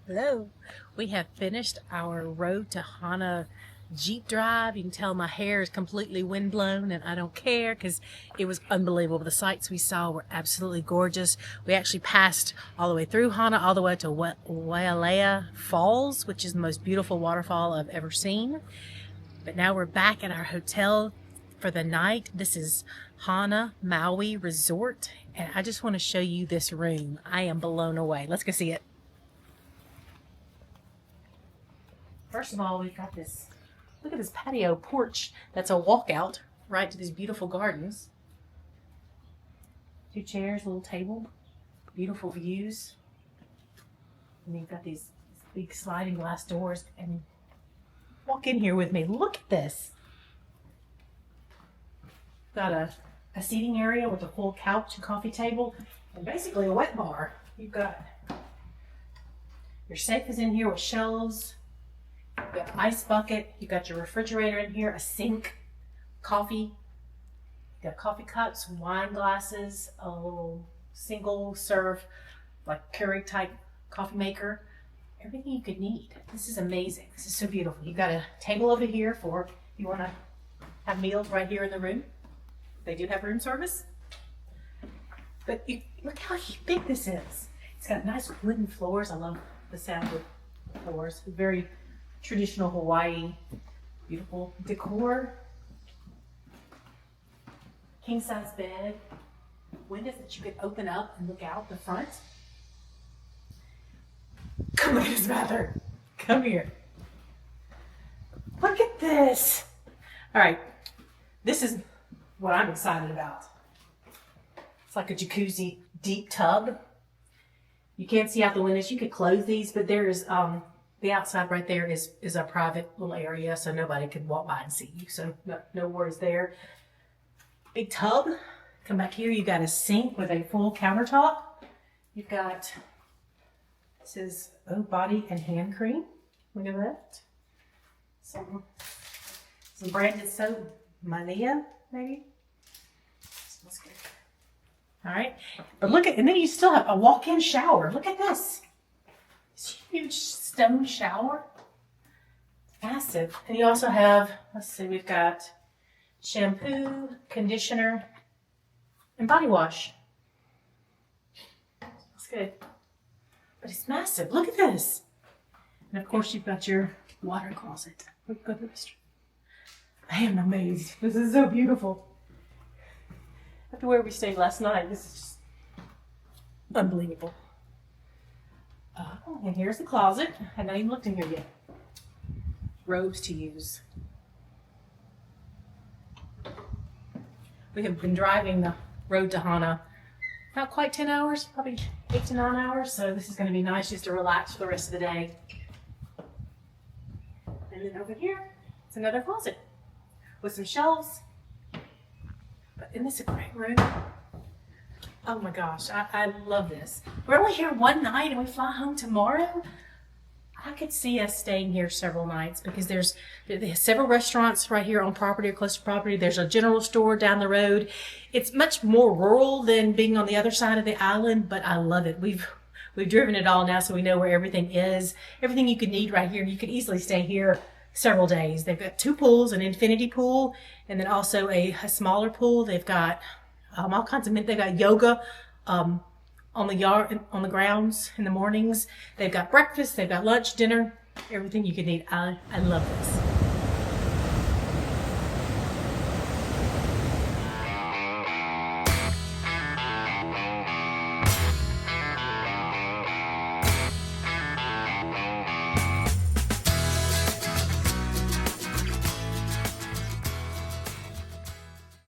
Hello. We have finished our road to Hana Jeep drive. You can tell my hair is completely windblown and I don't care because it was unbelievable. The sights we saw were absolutely gorgeous. We actually passed all the way through Hana, all the way to Wailea Falls, which is the most beautiful waterfall I've ever seen. But now we're back at our hotel for the night. This is Hana-Maui Resort, and I just want to show you this room. I am blown away. Let's go see it. First of all, we've got this, look at this patio porch that's a walkout right to these beautiful gardens. 2 chairs, a little table, beautiful views. And you've got these big sliding glass doors. And walk in here with me. Look at this. Got a seating area with a full couch and coffee table and basically a wet bar. You've got your safe is in here with shelves. You've got an ice bucket. You've got your refrigerator in here, a sink, coffee. You've got coffee cups, wine glasses, a little single serve, like Keurig type coffee maker. Everything you could need. This is amazing. This is so beautiful. You've got a table over here for if you want to have meals right here in the room. They do have room service. But look how big this is. It's got nice wooden floors. I love the sandwood floors. Very traditional Hawaii, beautiful decor. King size bed, windows that you could open up and look out the front. Come look at this bathroom. Come here. Look at this. All right, this is what I'm excited about. It's like a jacuzzi deep tub. You can't see out the windows. You could close these, but there is the outside right there is a private little area, so nobody could walk by and see you. So no worries there. Big tub. Come back here. You got a sink with a full countertop. You've got, this is body and hand cream. Look at that. Some branded soap. Mania, maybe. Smells good. All right. But look at, and then you still have a walk-in shower. Look at this. This huge stone shower. Massive. And you also have, let's see, we've got shampoo, conditioner, and body wash. That's good. But it's massive. Look at this. And of course, you've got your water closet. Let's go to the restroom. I am amazed. This is so beautiful. After where we stayed last night, this is just unbelievable. And here's the closet. I've not even looked in here yet. Robes to use. We have been driving the road to Hana not quite 10 hours, probably 8 to 9 hours. So this is going to be nice just to relax for the rest of the day. And then over here, it's another closet with some shelves. But isn't this a great room? Oh my gosh, I love this. We're only here one night and we fly home tomorrow. I could see us staying here several nights because there's several restaurants right here on property or close to property. There's a general store down the road. It's much more rural than being on the other side of the island, but I love it. We've driven it all now, so we know where everything is. Everything you could need right here. You could easily stay here several days. They've got 2 pools, an infinity pool, and then also a smaller pool. They've got all kinds of, they've got yoga on the yard, on the grounds in the mornings. They've got breakfast, they've got lunch, dinner, everything you could need. I love this.